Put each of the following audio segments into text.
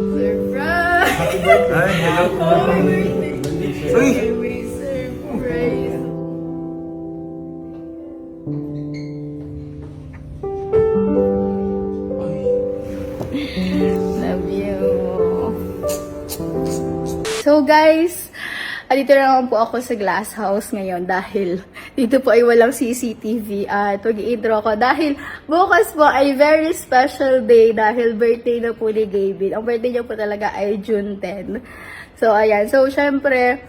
Surprise! Ay, hello po. Uy! Surprise! Love you. So guys, dito na naman po ako sa glass house ngayon dahil dito po ay walang CCTV at mag-i-intro ako dahil bukas po ay very special day dahil birthday na po ni Gavin. Ang birthday niya po talaga ay June 10. So ayan, so syempre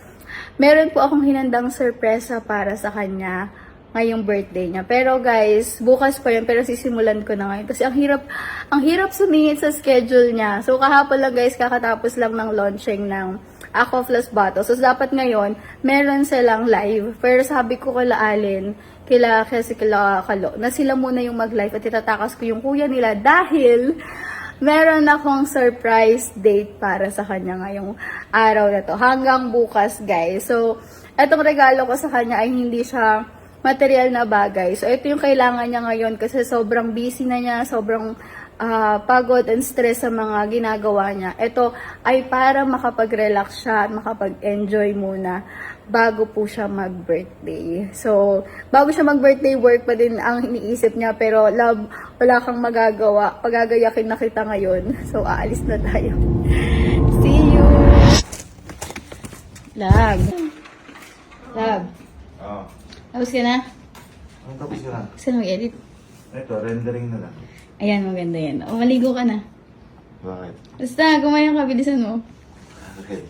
meron po akong hinandang sorpresa para sa kanya ngayong birthday niya. Pero guys, bukas pa yun, pero sisimulan ko na ngayon kasi ang hirap sumingit sa schedule niya. So kahapon lang guys, kakatapos lang ng launching ng Aqua Plus Bottle. So dapat ngayon, meron silang live. Pero sabi ko kila Allen, kila Kalo, na sila muna yung mag-live at itatakas ko yung kuya nila dahil meron akong surprise date para sa kanya ngayong araw na to. Hanggang bukas guys. So, etong regalo ko sa kanya ay hindi siya material na bagay. So, ito yung kailangan niya ngayon kasi sobrang busy na niya, sobrang pagod and stress sa mga ginagawa niya. Ito ay para makapag-relax siya at makapag-enjoy muna bago po siya mag-birthday. So, bago siya mag-birthday, work pa din ang iniisip niya. Pero, love, wala kang magagawa. Pagagayakin na kita ngayon. So, aalis na tayo. See you! Love. Love. Oo. Tapos ka na? Ang tapos ka na. Saan mag-edit? Ito, rendering na lang. Ayan, maganda yan. O, maligo ka na. Bakit? Basta, kumain ka, bilisan mo. Okay.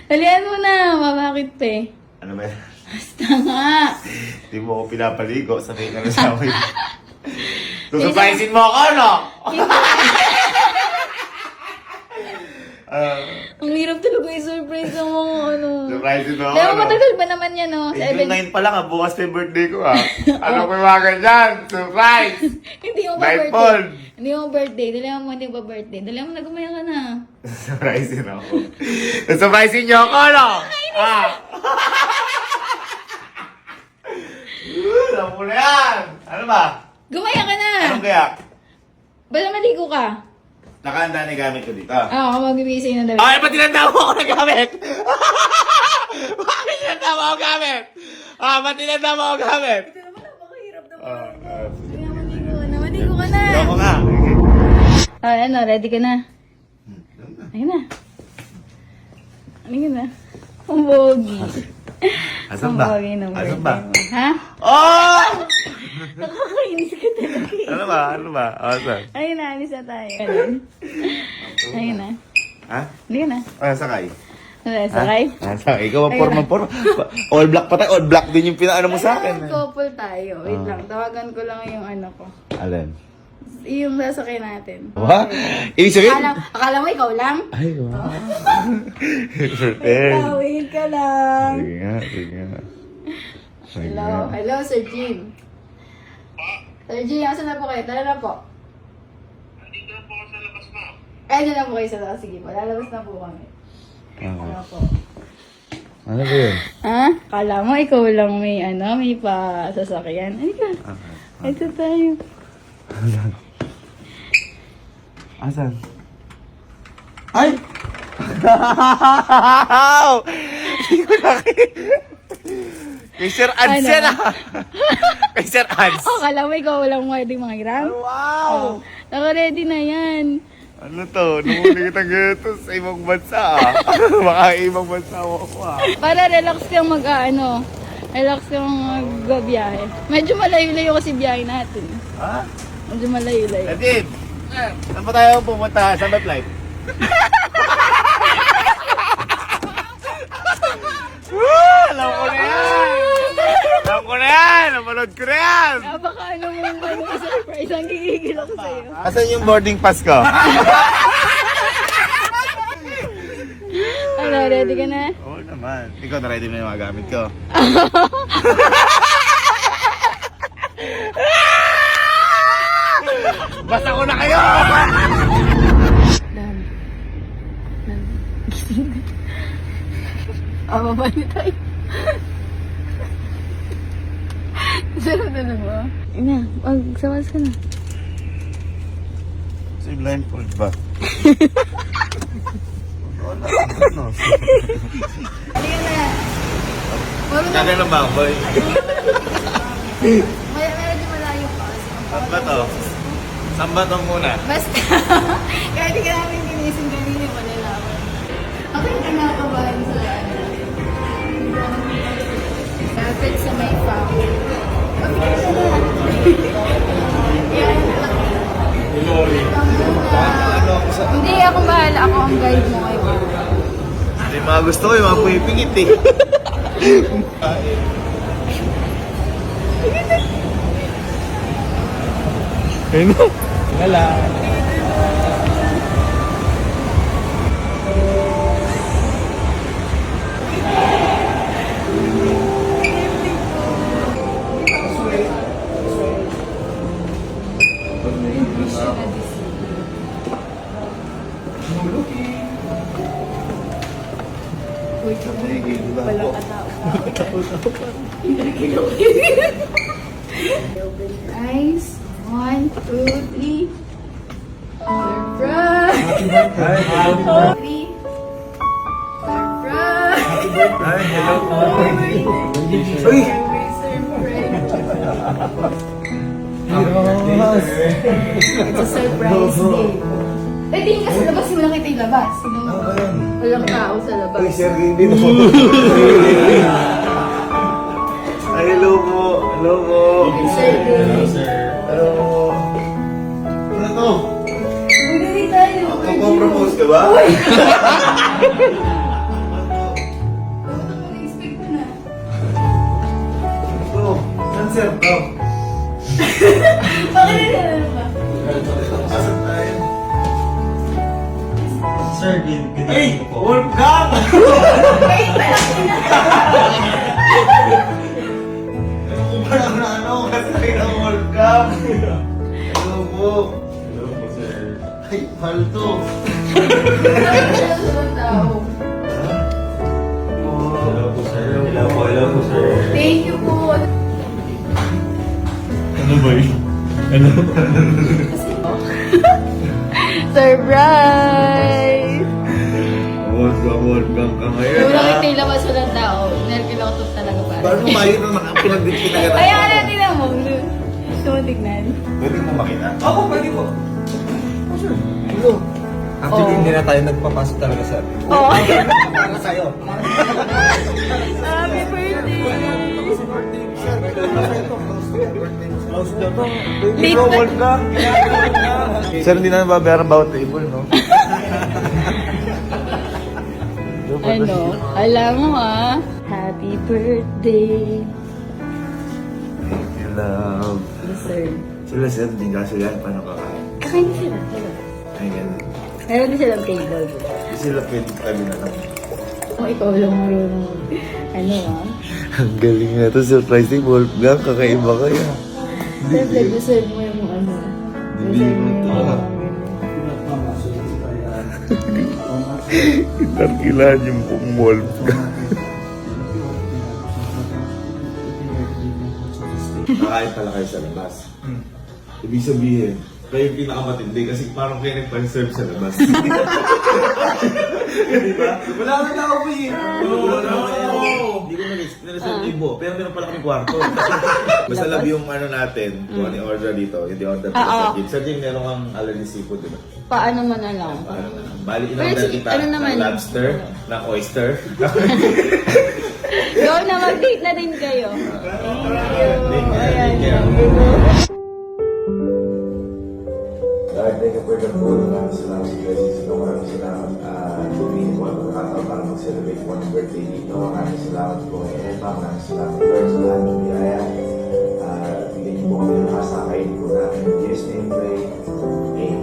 Dalian mo na, mabakit pa eh. Ano ba yan? Basta nga. Hindi mo ako pinapaligo. Sanay ka na sa akin. Susurprisein mo ako, no? Ang hirap talaga i-surprise ang mga ano. Surprisein mo ako, Dahil no? matagal ba naman yan, no? Sa June 9 pa lang, bukas pa yung birthday ko, Ano ko yung mga ganyan? Surprise! Hindi mo ba Light birthday? bulb! Hindi mo birthday. Dalihan mo, hindi ba birthday? Dalihan mo na gumaya ka na. Surprisein ako. Surprisein niyo ako, no? Alam mo na yan! Ano ba? Gumaya ka na! Anong kaya? Bala maligo ka. Nakahanda na yung gamit ko dito. Ako magbibisay na daw. Ay, ba't tinanda mo ako ng gamit? Bakit tinanda mo ako gamit? Ba't tinanda mo ako gamit? Ito naman, napakahirap na pa. Maligo ka na. Ikaw ko nga. Ano, ready ka na? Ayun na. Ayun na. Ang bogi. Asan ba? Ang bogi ng Asan birthday ba? mo. Ha? Oh! Nakakainis ka talaga. Ano ba? Ano ba? Asan? Ayun na, alis na tayo. Ayun. Ayun na. Ha? Hindi na. Sakay. Ano, sakay? Sakay. Ikaw ang forma. All black pa tayo. All black din yung pinaano mo sa akin. Couple tayo. Wait lang, tawagan ko lang yung ano ko. Alin? Yung sasakay natin. What? Ibig sabihin? Akala mo ikaw lang? Ay, wow. Prepare. Tawid ka lang. Sige nga, sige nga. Sige Hello, nga. hello Sir Jim. Sir Jim, asan na po kayo? Tara na po. Nandito na po ako sa labas, ma'am. Ay, dyan na po kayo sa labas. Sige po, lalabas na po kami. Okay. Ano po? Ano ba yun? Ha? Kala mo ikaw lang may may pa sasakyan. Ano ka? Ito tayo. Asan? Ay! Hindi ko nakita. Kay Sir Ads Ano? yan Kay Sir Ads. Oh, kala mo ikaw walang pwedeng mga hiram? Wow! Naka-ready na yan. Ano to? Nahuli kita ganito sa ibang bansa Baka ibang bansa mo ako Para relax kang relax kang magbabiyahe. Medyo malayo-layo kasi biyahe natin. Ha? Medyo malayo-layo. Nadine! Saan pa tayo pumunta? Saan ba flight? Alam ko na yan! Alam ko na yan! Napanood ko na yan! Baka mo surprise. Ang gigigil ako sa'yo. Asan yung boarding pass ko? Ano, ready ka na? Oo naman. Ikaw na ready na yung mga gamit ko. Basta ko na kayo! Dan. Gising na. Baba niyo tayo. Sarap na ba? Ina, magsawas ka na. Sa blindfold ba? Halika na. Marunong Kaya ng baboy. medyo malayo pa. Saan ba to? Saan ba to muna? Basta, kahit di ka namin ginising kanina, malalaman. Ako yung kinakabahan sa ano. Lapit sa may farm. Mabilis na. Yan. Hindi, ako bahala. Ako ang guide mo ngayon. Hindi mga gusto ko yung mga pumipingit eh. Ayun na. Wala. Walang Open your eyes. 1, 2, 3. Surprise! 3. Surprise! Ay, hello. Uy! It's a surprise day. Eh, tingin ka sa labas, hindi mo nakita yung labas. Walang tao sa labas. Uy, Sir Gindi mo. Ay, hello po. Hello po. Sir Gindi. Hello po. Ano to? Magdali tayo. Magpo-propose ka ba? Na-expect ko na. Ito. Saan sir to? Bakit na ba? Asan tayo? Sir, good Hey! Wolfgang! Parang na ano, kasay ng Wolfgang. Hello po. Hello po, sir. Ay, palto. Hello po, sir. Hello po, sir. Thank you po. Ano ba yun? Ano? Surprise! Wolfgang ka ngayon, Yung ha? nakita yung labas walang tao, nervinotos talaga ba? Paano kayo nung pinagdikit na gano'n? Ay, ano tingnan mo? Gusto mo tignan? Pwede mo makita? Ako, pwede po. Hello. Actually, Oo. hindi na tayo nagpapasok talaga sa atin. Oo. Para sa'yo. Happy birthday! Late Ikaw, na. Wolfgang. Sir, hindi na nababayaran bawat table, no? Ano? Alam mo Happy birthday! Thank you, love. Deserve. Sila, sir, hindi nga sila. Paano kakain? Kakain sila. Ay, ganun. Meron din silang table. Hindi sila pwede tabi na lang. Kung ikaw lang marunong. Ano Ang galing na ito. Surprise ni Wolfgang. Kakaiba kaya. Siyempre, deserve mo yung ano. Deserve mo yung Tarkilan yung pong Wolfgang. Nakain pala kayo sa labas. Ibig sabihin, kayo yung pinakamatindi kasi parang kayo nagpa-serve sa labas. Di ba? Wala na tao po eh. Wala na tao. Hindi ko na-reserve libo. Pero meron pala kami kwarto. Basta love yung ano natin, kung ano yung order dito, yung order dito sa Jim. Sa Jim, meron kang Alani seafood, di ba? Paano mo na lang? Paano na? Bali, Pero in-order sige, kita ano naman? ng lobster, ng oyster. Go na, mag-date na din kayo. Thank you. Thank you for the food. Maraming salamat sa blessings ito. Maraming salamat. Bumili mo ang pagkakataon para mag-celebrate mo ang birthday dito. Maraming salamat po kay Emma. Maraming salamat Lord sa lahat ng biyaya. Bigyan niyo po kami ng kasakayin po namin. In Jesus' name, pray. Amen.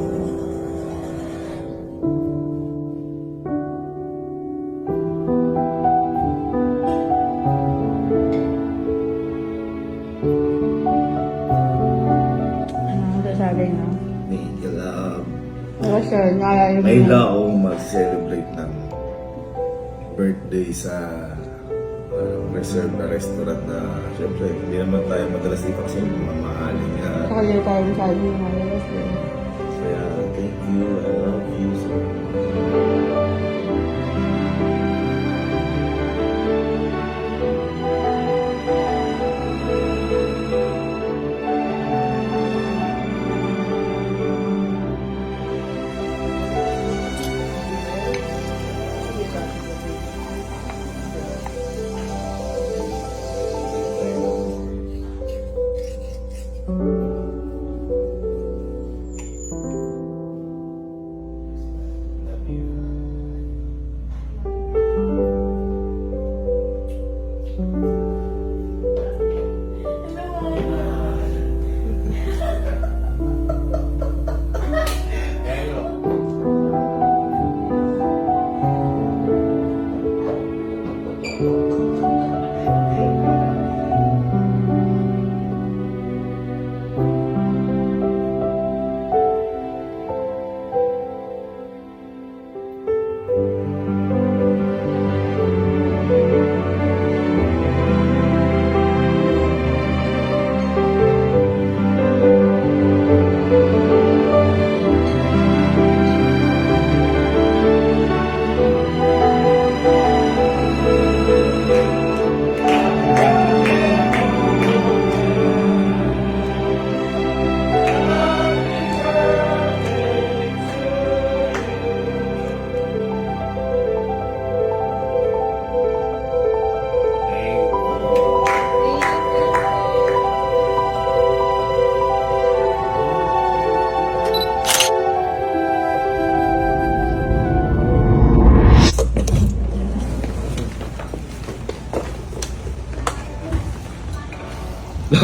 Ano sasabi na? Thank you, love. Oo, sir. Naalala mo. Ngayon lang akong mag-celebrate ng birthday sa reserve na restaurant na syempre hindi naman tayo madalas dito kasi mamahalin nga. Saka later tayo sabi ng mga labas. Kaya thank you, I love you so much.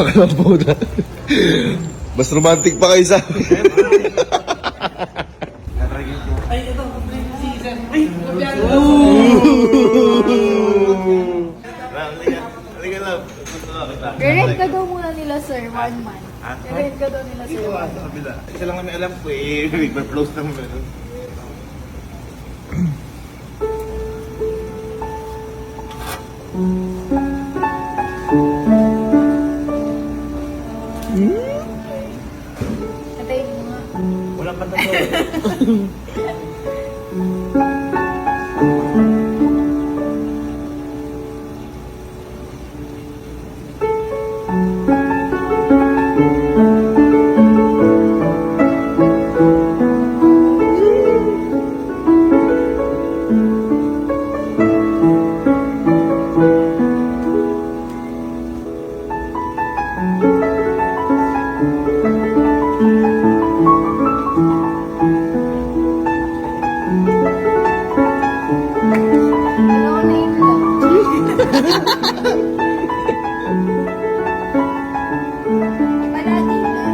Nakakalambunan. Mas romantic pa kayo sa amin. I-rent ka daw muna nila, sir. 1 month. I-rent ka daw nila, sir. 1 month. Isa lang kami alam ko eh. River flows naman. Antayin mo nga. Wala pa tayo. Ano na yun lang? Palagi na.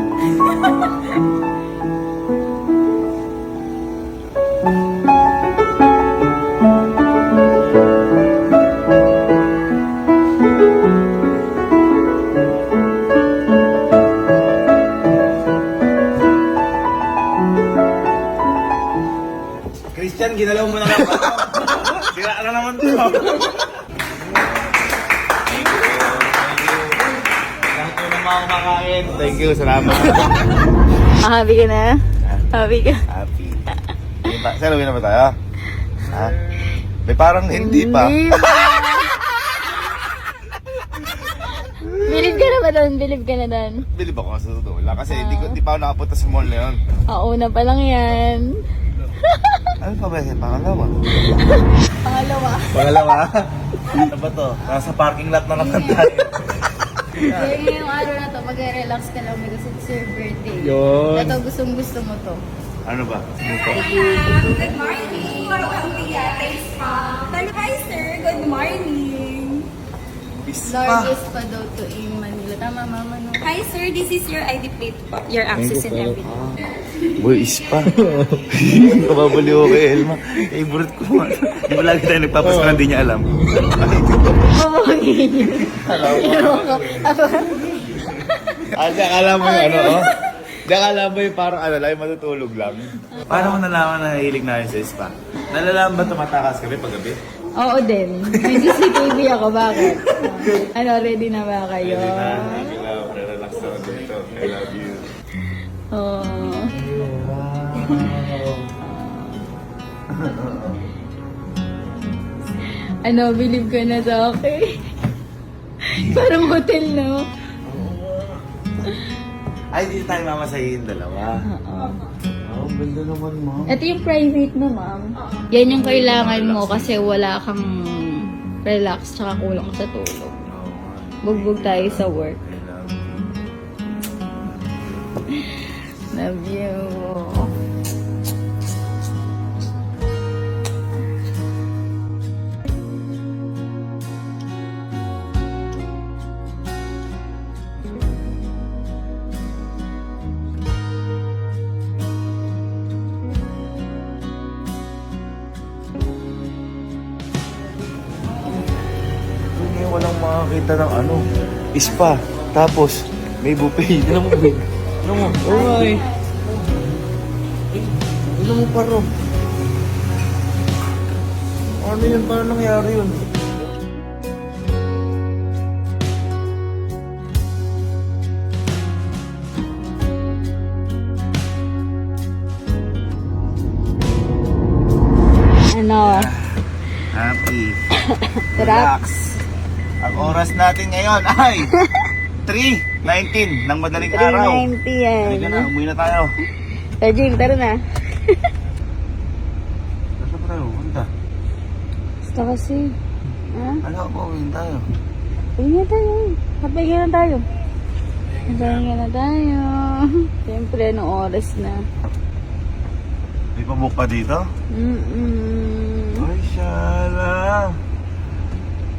Christian, ginalaw mo na lang pa. Sira na naman to. Lahat ko na mga kumakain. Thank you, salamat. Happy ka na? Happy ka? Happy. Saan uwi na ba tayo? Ha? May parang hindi pa. Bilib ka na ba doon? Bilib ka na doon? Bilib ako sa totoo lang. Kasi hindi pa ako nakapunta sa mall na yun. Una pa lang yan. Ano pa ba yun? Pangalawa. Pangalawa. Pangalawa? Ano ba to? Nasa parking lot na naman tayo. Kaya ngayong araw na to, mag-relax ka lang because it's your birthday. Yun. Ito, gustong-gusto mo to. Ano ba? Good morning! Hi, sir. Good morning. Largest pa daw to in Manila. Tama, mama, no? Hi, sir. This is your ID plate po. Your access and everything. Boy, ispa. Kababali ko kay Elma. Favorite ko. Di ba lagi tayo nagpapasko hindi niya alam? Mamangin yun. Kasi akala mo yung ano, oh? Di akala mo yung parang ano lang, yung matutulog lang. Paano mo nalaman na nahilig na yun sa ispa? Nalalaman ba tumatakas kami paggabi? Oo din. May CCTV ako. Bakit? Ano, ready na ba kayo? Relax naman dito. I love you. Oo. Ano, believe ka na sa akin? Parang hotel, no? Ay, di tayo mamasahin dalawa. Oo. Oh, ganda naman mo. Ito yung private na, ma'am. Yan yung kailangan mo kasi wala kang relax tsaka kulang sa tulog. Bugbog tayo sa work. Love you. Ngayon walang makakita ng ano, ispa. Tapos, may buffet. Ano mo, babe? Ano mo? Alright. Ano mo paro? Ano yun? Paano nangyari yun? Ano? Happy. Relax. Ang oras natin ngayon ay 3:19 ng madaling araw. 390 yan. Halika na, umuwi na tayo. Tajing, tara na. Basta pa tayo, punta. Basta kasi. Ha? Ano ba, uwi tayo? Pahinga tayo. Pahinga na tayo. Pahinga na tayo. Siyempre, anong oras na? May pabuk pa dito? Ay, shala.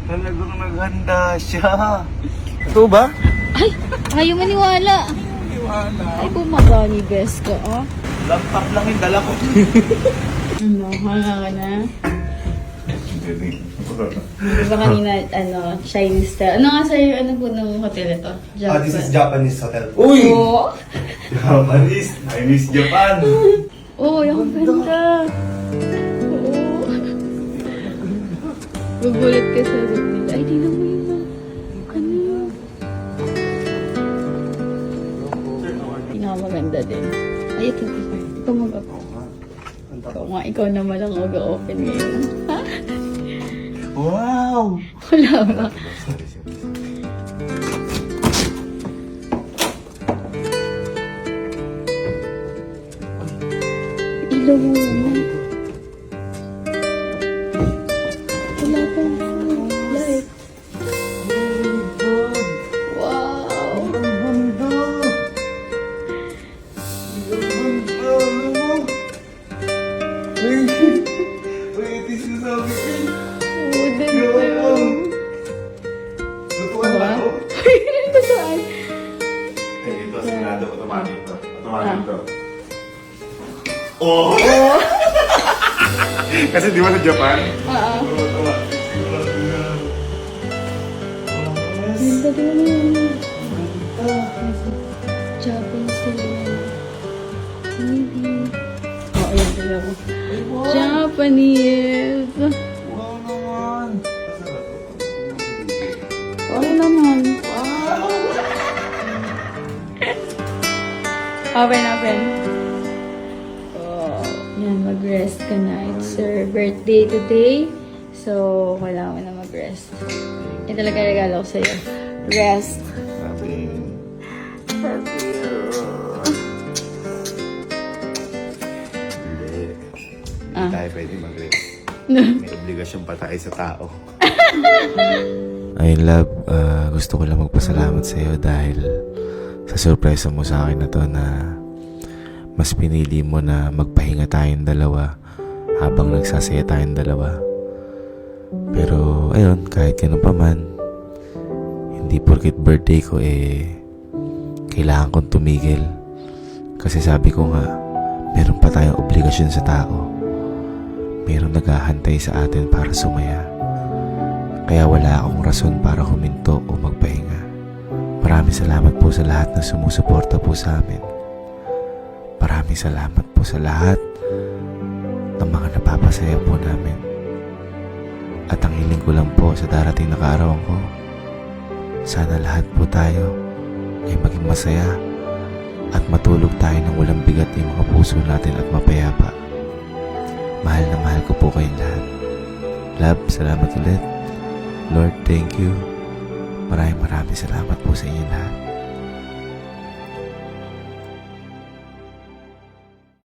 Talagang naghanda siya. Ito ba? Ay! Ayaw maniwala. Ay, bumagani best ko, oh. Laptop lang yung dala ko. Ano, hanga ka na? Di ba kanina, Chinese style? Ano nga sa'yo, ano po ng hotel ito? This is Japanese hotel. Uy! Oo. Japanese! I miss Japan! Oo, yung ganda. Oo. Gugulat ka sa room nila. Ay, tingnan mo yun. Ano yun? Pinakamaganda din. Ay, ito. Ikaw mag-open. Ikaw nga, ikaw naman ang mag-open ngayon. Ha? Wow! Wala ba? Ilaw mo naman. Wala pa yung light. Wow! Wait, this is so good. Oh, ganda yun. Lutuan ba ito? Ito saan? Eh, ito, sigurado, automatic to. Automatic to. Oh! Kasi di ba sa Japan? Oo. Automatic. Ganda din yun. Japanese din. Maybe. Oh, ayan, tingnan ko. Japanese. Wow naman! Oo naman. Open. Oh, yan, mag-rest ka na. It's your birthday today. So, kailangan mo na mag-rest. Yan talaga regalo ko sa'yo. Rest. Sabi, hindi tayo pwede mag-rest. May obligasyon pa tayo sa tao. Ay, love, gusto ko lang magpasalamat sa iyo dahil sa surpresa mo sa akin na to na mas pinili mo na magpahinga tayong dalawa habang nagsasaya tayong dalawa. Pero, ayun, kahit ganun pa man, hindi porket birthday ko kailangan kong tumigil. Kasi sabi ko nga, meron pa tayong obligasyon sa tao. Merong naghahantay sa atin para sumaya. Kaya wala akong rason para huminto o magpahinga. Maraming salamat po sa lahat na sumusuporta po sa amin. Maraming salamat po sa lahat ng mga napapasaya po namin. At ang hiling ko lang po sa darating na kaarawan ko, sana lahat po tayo ay maging masaya at matulog tayo ng walang bigat yung mga puso natin at mapayapa. Mahal na mahal ko po kayong lahat. Love, salamat ulit. Lord, thank you. Maraming salamat po sa inyo lahat.